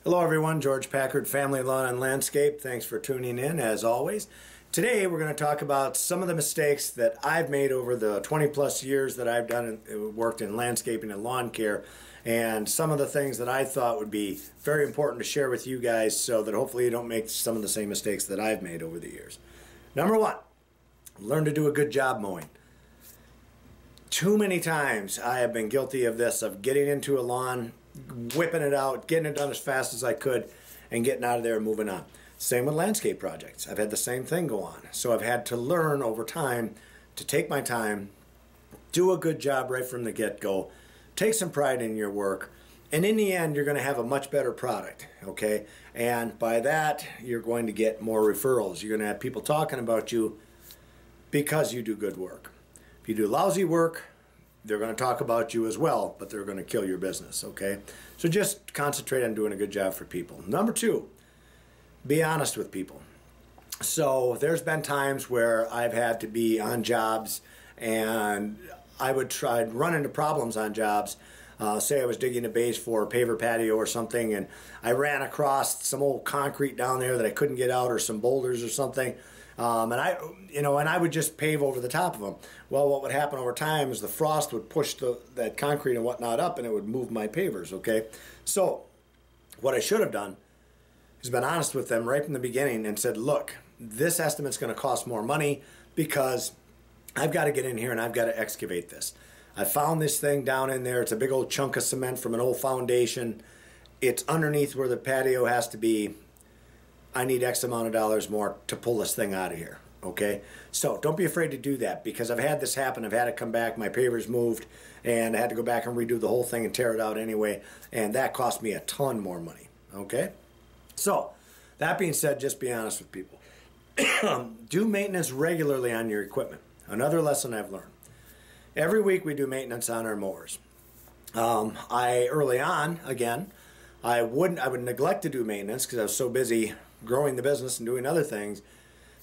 Hello everyone, George Packard, Family Lawn and Landscape. Thanks for tuning in as always. Today we're going to talk about some of the mistakes that I've made over the 20 plus years that I've worked in landscaping and lawn care, and some of the things that I thought would be very important to share with you guys so that hopefully you don't make some of the same mistakes that I've made over the years. Number one, learn to do a good job mowing. Too many times I have been guilty of this, of getting into a lawn, whipping it out, getting it done as fast as I could, and getting out of there and moving on. Same with landscape projects. I've had the same thing go on. So I've had to learn over time to take my time, do a good job right from the get-go, take some pride in your work, and in the end you're going to have a much better product, okay? And by that you're going to get more referrals. You're going to have people talking about you because you do good work. If you do lousy work, they're going to talk about you as well, but they're going to kill your business, okay? So just concentrate on doing a good job for people. Number two, be honest with people. So there's been times where I've had to be on jobs and I'd run into problems on jobs. Say I was digging a base for a paver patio or something, and I ran across some old concrete down there that I couldn't get out, or some boulders or something. And I would just pave over the top of them. Well, what would happen over time is the frost would push that concrete and whatnot up, and it would move my pavers, okay? So what I should have done is been honest with them right from the beginning and said, look, this estimate's going to cost more money because I've got to get in here and I've got to excavate this. I found this thing down in there. It's a big old chunk of cement from an old foundation. It's underneath where the patio has to be. I need X amount of dollars more to pull this thing out of here, okay? So don't be afraid to do that, because I've had this happen. I've had it come back, my pavers moved, and I had to go back and redo the whole thing and tear it out anyway, and that cost me a ton more money, okay? So that being said, just be honest with people. Do maintenance regularly on your equipment. Another lesson I've learned. Every week we do maintenance on our mowers. Early on, again, I would neglect to do maintenance because I was so busy growing the business and doing other things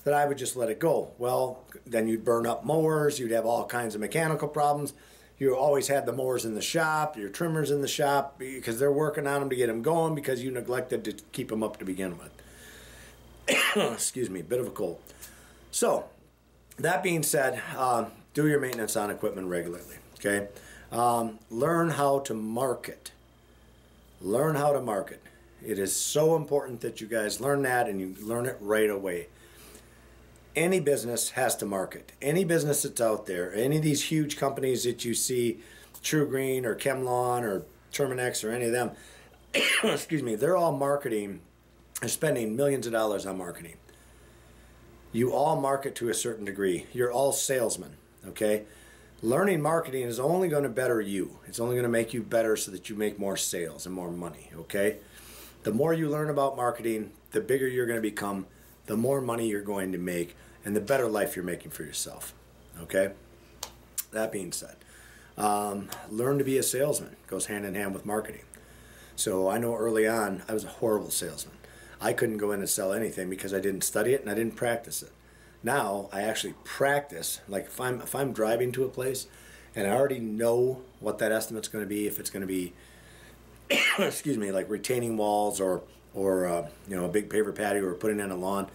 that I would just let it go. Well, then you'd burn up mowers, you'd have all kinds of mechanical problems. You always had the mowers in the shop, your trimmers in the shop, because they're working on them to get them going because you neglected to keep them up to begin with. Excuse me, bit of a cold. So, that being said, do your maintenance on equipment regularly, okay? Learn how to market. Learn how to market. It is so important that you guys learn that, and you learn it right away. Any business has to market. Any business that's out there, any of these huge companies that you see, True Green or ChemLawn or Terminex or any of them, excuse me, they're all marketing and spending millions of dollars on marketing. You all market to a certain degree. You're all salesmen, okay? Learning marketing is only going to better you. It's only going to make you better so that you make more sales and more money, okay? The more you learn about marketing, the bigger you're going to become, the more money you're going to make, and the better life you're making for yourself, okay? That being said, learn to be a salesman. It goes hand in hand with marketing. So I know early on I was a horrible salesman. I couldn't go in and sell anything because I didn't study it and I didn't practice it. Now I actually practice. Like if I'm driving to a place and I already know what that estimate's going to be, if it's going to be excuse me, like retaining walls or a big paver patio or putting in a lawn,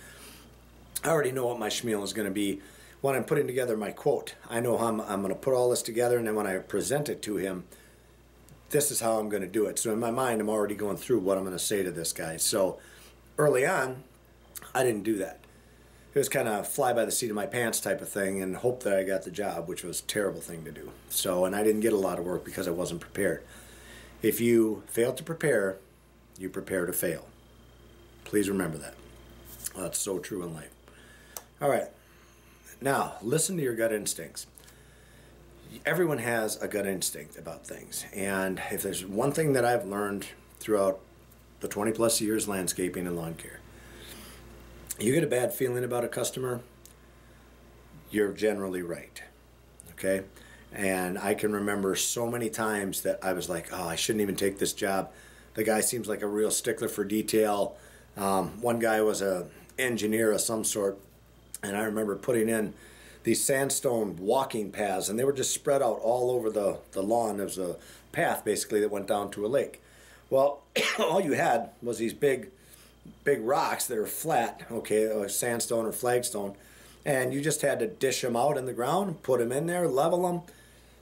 I already know what my schmeal is going to be when I'm putting together my quote. I know how I'm going to put all this together, and then when I present it to him, this is how I'm going to do it. So in my mind, I'm already going through what I'm going to say to this guy. So early on, I didn't do that. It was kind of fly by the seat of my pants type of thing and hope that I got the job, which was a terrible thing to do. So, and I didn't get a lot of work because I wasn't prepared. If you fail to prepare, you prepare to fail. Please remember that. That's so true in life. All right. Now, listen to your gut instincts. Everyone has a gut instinct about things. And if there's one thing that I've learned throughout the 20 plus years landscaping and lawn care, you get a bad feeling about a customer, you're generally right, okay? And I can remember so many times that I was like, oh, I shouldn't even take this job. The guy seems like a real stickler for detail. One guy was an engineer of some sort, and I remember putting in these sandstone walking paths, and they were just spread out all over the lawn. There was a path basically that went down to a lake. Well, all you had was these big rocks that are flat, okay, like sandstone or flagstone, and you just had to dish them out in the ground, put them in there, level them,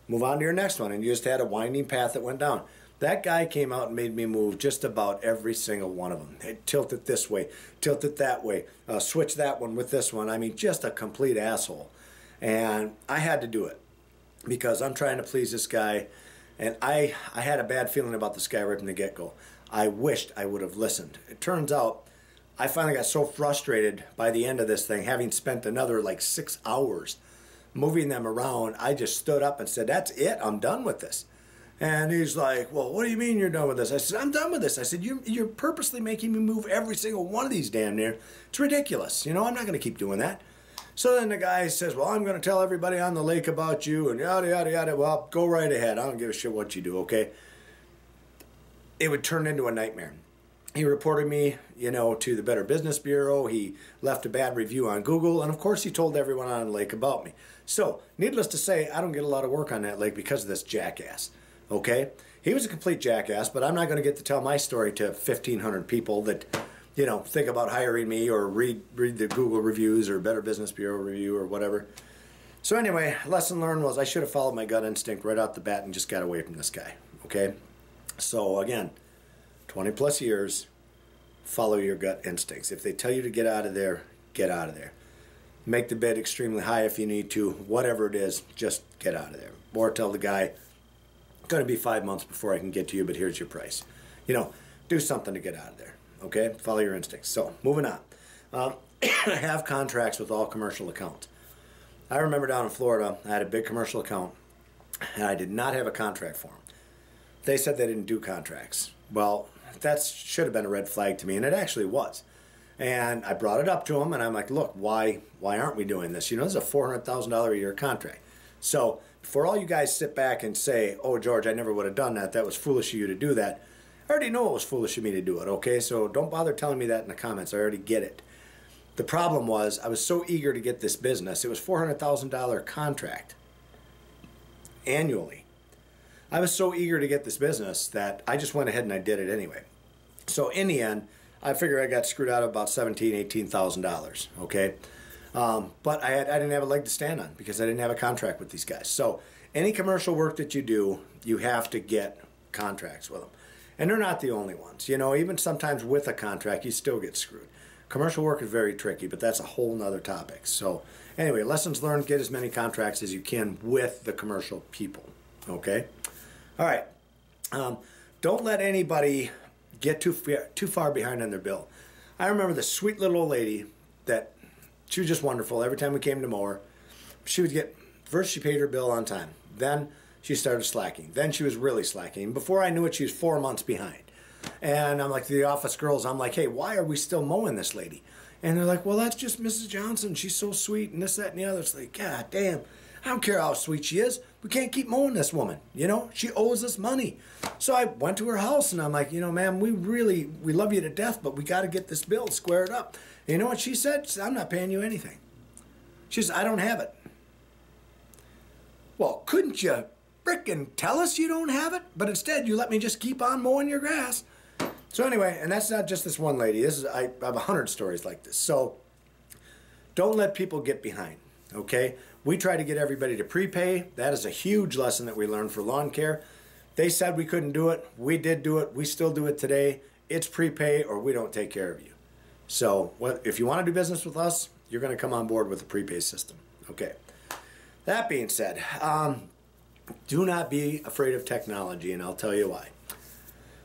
move on to your next one, and you just had a winding path that went down. That guy came out and made me move just about every single one of them. Hey, tilt it this way, tilt it that way, switch that one with this one. I mean, just a complete asshole. And I had to do it because I'm trying to please this guy, and I had a bad feeling about this guy right from the get-go. I wished I would have listened. It turns out I finally got so frustrated by the end of this thing, having spent another like 6 hours moving them around, I just stood up and said, that's it, I'm done with this. And he's like, well, what do you mean you're done with this? I said, I'm done with this. I said, you're purposely making me move every single one of these damn near. It's ridiculous. You know, I'm not going to keep doing that. So then the guy says, well, I'm going to tell everybody on the lake about you and yada, yada, yada. Well, go right ahead. I don't give a shit what you do, okay? It would turn into a nightmare. He reported me, you know, to the Better Business Bureau. He left a bad review on Google. And, of course, he told everyone on the lake about me. So, needless to say, I don't get a lot of work on that lake because of this jackass. Okay? He was a complete jackass, but I'm not going to get to tell my story to 1,500 people that, you know, think about hiring me or read the Google reviews or Better Business Bureau review or whatever. So anyway, lesson learned was I should have followed my gut instinct right out the bat and just got away from this guy. Okay? So again, 20 plus years, follow your gut instincts. If they tell you to get out of there, get out of there. Make the bid extremely high if you need to. Whatever it is, just get out of there. Or tell the guy, going to be 5 months before I can get to you, but here's your price. You know, do something to get out of there. Okay? Follow your instincts. So, moving on. I have contracts with all commercial accounts. I remember down in Florida, I had a big commercial account, and I did not have a contract for them. They said they didn't do contracts. Well, that should have been a red flag to me, and it actually was. And I brought it up to them, and I'm like, look, why aren't we doing this? You know, this is a $400,000 a year contract. So, before all you guys sit back and say, oh, George, I never would have done that. That was foolish of you to do that. I already know it was foolish of me to do it, okay? So don't bother telling me that in the comments. I already get it. The problem was I was so eager to get this business. It was $400,000 contract annually. I was so eager to get this business that I just went ahead and I did it anyway. So in the end, I figure I got screwed out of about $17,000, $18,000, okay? But I didn't have a leg to stand on because I didn't have a contract with these guys. So any commercial work that you do, you have to get contracts with them. And they're not the only ones. You know, even sometimes with a contract, you still get screwed. Commercial work is very tricky, but that's a whole nother topic. So anyway, lessons learned, get as many contracts as you can with the commercial people, okay? All right. Don't let anybody get too far behind on their bill. I remember the sweet little old lady that, she was just wonderful. Every time we came to mow her, she would get, first she paid her bill on time. Then she started slacking. Then she was really slacking. Before I knew it, she was 4 months behind. And I'm like, to the office girls, I'm like, hey, why are we still mowing this lady? And they're like, well, that's just Mrs. Johnson. She's so sweet and this, that, and the other. It's like, God damn. I don't care how sweet she is. We can't keep mowing this woman. You know, she owes us money. So I went to her house and I'm like, you know, ma'am, we love you to death, but we got to get this bill squared up. And you know what she said? She said, I'm not paying you anything. She said, I don't have it. Well, couldn't you frickin' tell us you don't have it? But instead, you let me just keep on mowing your grass. So anyway, and that's not just this one lady. I have 100 stories like this. So don't let people get behind, okay? We try to get everybody to prepay. That is a huge lesson that we learned for lawn care. They said we couldn't do it. We did do it. We still do it today. It's prepay or we don't take care of you. So if you want to do business with us, you're going to come on board with a prepay system. Okay. That being said, do not be afraid of technology, and I'll tell you why.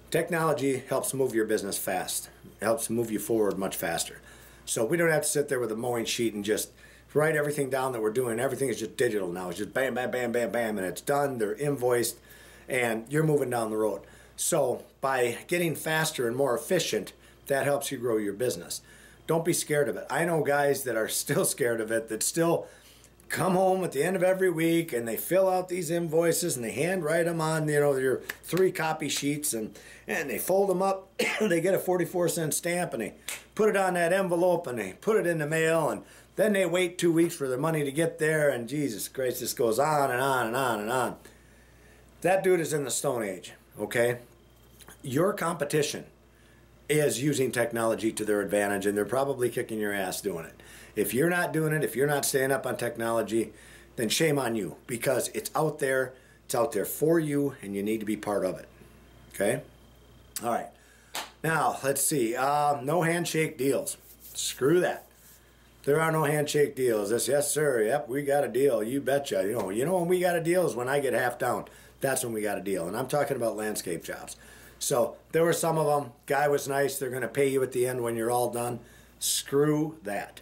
Technology helps move your business fast. It helps move you forward much faster. So we don't have to sit there with a mowing sheet and just write everything down that we're doing. Everything is just digital now. It's just bam, bam, bam, bam, bam, and it's done. They're invoiced, and you're moving down the road. So by getting faster and more efficient, that helps you grow your business. Don't be scared of it. I know guys that are still scared of it, that still come home at the end of every week and they fill out these invoices and they handwrite them on, you know, your 3 copy sheets and they fold them up. They get a 44-cent stamp and they put it on that envelope and they put it in the mail and then they wait 2 weeks for their money to get there, and Jesus Christ, this goes on and on and on and on. That dude is in the Stone Age, okay? your competition is using technology to their advantage, and they're probably kicking your ass doing it. If you're not doing it, if you're not staying up on technology, then shame on you, because it's out there for you, and you need to be part of it. Okay? All right. Now, let's see. No handshake deals. Screw that. There are no handshake deals. This, yes, sir. Yep, we got a deal. You betcha. You know when we got a deal is when I get half down. That's when we got a deal. And I'm talking about landscape jobs. So there were some of them. Guy was nice. They're going to pay you at the end when you're all done. Screw that.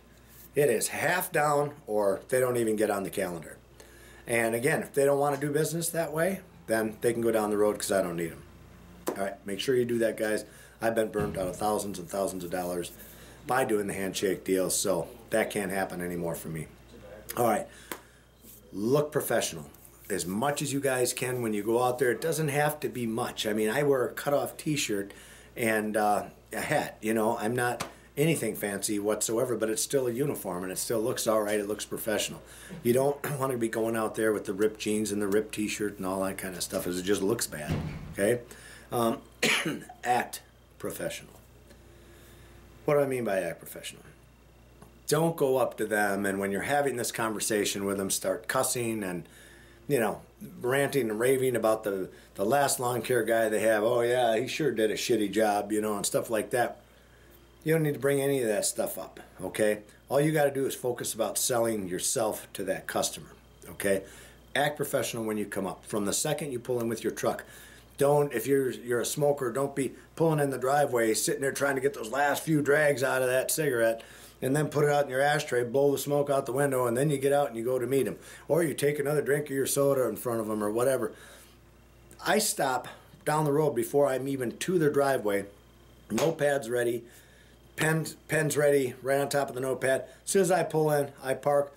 It is half down, or they don't even get on the calendar. And again, if they don't want to do business that way, then they can go down the road, because I don't need them. All right, make sure you do that, guys. I've been burnt out of thousands and thousands of dollars by doing the handshake deals, so that can't happen anymore for me. All right, look professional as much as you guys can when you go out there. It doesn't have to be much. I mean, I wear a cutoff t-shirt and a hat. You know, I'm not anything fancy whatsoever, but it's still a uniform, and it still looks all right. It looks professional. You don't want to be going out there with the ripped jeans and the ripped t-shirt and all that kind of stuff, as it just looks bad. Okay? Act professional. What do I mean by act professional? Don't go up to them and when you're having this conversation with them, start cussing and, you know, ranting and raving about the last lawn care guy they have. Oh yeah, he sure did a shitty job, you know, and stuff like that. You don't need to bring any of that stuff up, okay? All you got to do is focus about selling yourself to that customer, okay? Act professional when you come up. From the second you pull in with your truck, don't, if you're a smoker, don't be pulling in the driveway, sitting there trying to get those last few drags out of that cigarette, and then put it out in your ashtray, blow the smoke out the window, and then you get out and you go to meet them. Or you take another drink of your soda in front of them or whatever. I stop down the road before I'm even to their driveway. Notepad's ready, pen's ready, right on top of the notepad. As soon as I pull in, I park,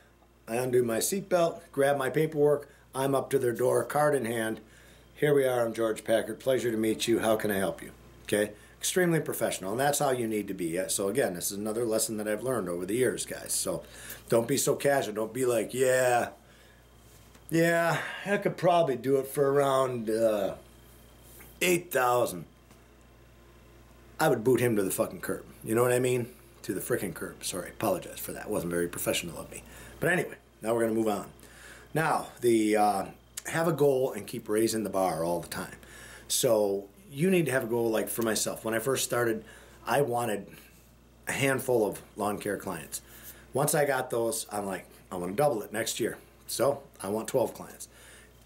I undo my seatbelt, grab my paperwork, I'm up to their door, card in hand. Here we are, I'm George Packard. Pleasure to meet you. How can I help you? Okay? Extremely professional, and that's how you need to be. So again, this is another lesson that I've learned over the years, guys. So don't be so casual. Don't be like, yeah, I could probably do it for around $8,000. I would boot him to the fucking curb. You know what I mean? To the frickin' curb. Sorry, apologize for that. It wasn't very professional of me. But anyway, now we're going to move on. Now, have a goal and keep raising the bar all the time. So you need to have a goal. Like for myself, when I first started, I wanted a handful of lawn care clients. Once I got those, I'm like, I want to double it next year. So I want 12 clients.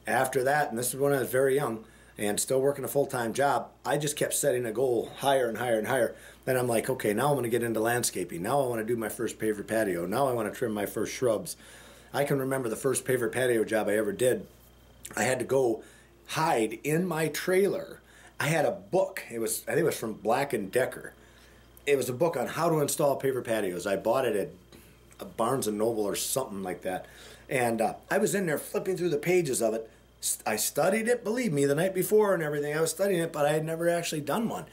After that, and this is when I was very young and still working a full-time job, I just kept setting a goal higher and higher and higher. Then I'm like, okay, now I want to get into landscaping. Now I want to do my first paver patio. Now I want to trim my first shrubs. I can remember the first paver patio job I ever did. I had to go hide in my trailer. I had a book. I think it was from Black & Decker. It was a book on how to install paver patios. I bought it at a Barnes & Noble or something like that. And I was in there flipping through the pages of it. I studied it, believe me, the night before and everything. I was studying it, but I had never actually done one.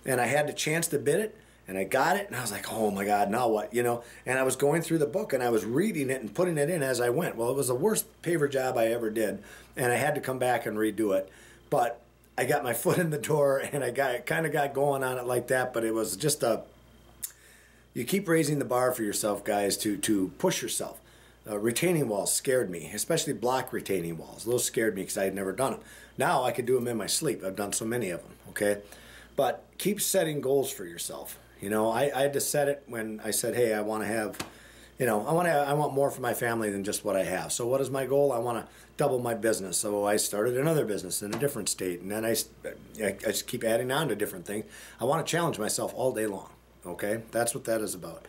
And I had the chance to bid it, and I got it, and I was like, oh my God, now what, you know? And I was going through the book, and I was reading it and putting it in as I went. Well, it was the worst paver job I ever did, and I had to come back and redo it. But I got my foot in the door, and I kind of got going on it like that, but it was just you keep raising the bar for yourself, guys, to push yourself. Retaining walls scared me, especially block retaining walls. Those scared me because I had never done them. Now I could do them in my sleep. I've done so many of them, okay? But keep setting goals for yourself. You know, I had to set it when I said, hey, I want to have, you know, I want more for my family than just what I have. So what is my goal? I want to double my business. So I started another business in a different state, and then I just keep adding on to different things. I want to challenge myself all day long, okay? That's what that is about.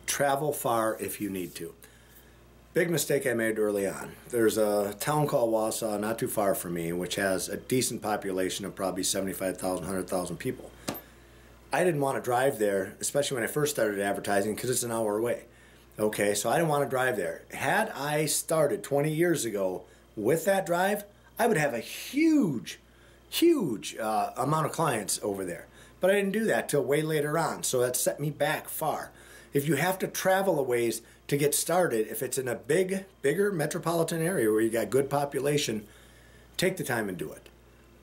Travel far if you need to. Big mistake I made early on. There's a town called Wausau, not too far from me, which has a decent population of probably 75,000, 100,000 people. I didn't want to drive there, especially when I first started advertising, because it's an hour away. Okay, so I didn't want to drive there. Had I started 20 years ago with that drive, I would have a huge amount of clients over there. But I didn't do that till way later on, so that set me back far. If you have to travel a ways to get started, if it's in a bigger metropolitan area where you got good population, take the time and do it.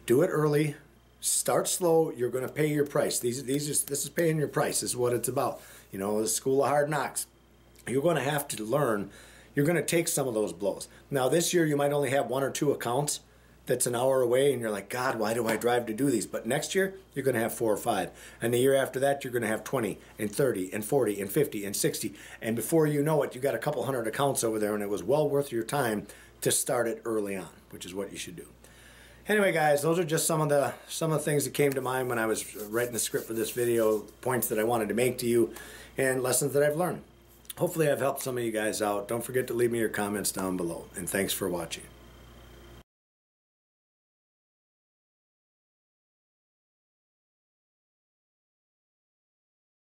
Do it early. Start slow. You're going to pay your price. This is paying your price. This is what it's about. You know, the school of hard knocks. You're going to have to learn. You're going to take some of those blows. Now, this year you might only have 1 or 2 accounts that's an hour away, and you're like, God, why do I drive to do these? But next year, you're going to have 4 or 5. And the year after that, you're going to have 20 and 30 and 40 and 50 and 60. And before you know it, you got a couple hundred accounts over there, and it was well worth your time to start it early on, which is what you should do. Anyway, guys, those are just some of the things that came to mind when I was writing the script for this video, points that I wanted to make to you, and lessons that I've learned. Hopefully I've helped some of you guys out. Don't forget to leave me your comments down below, and thanks for watching.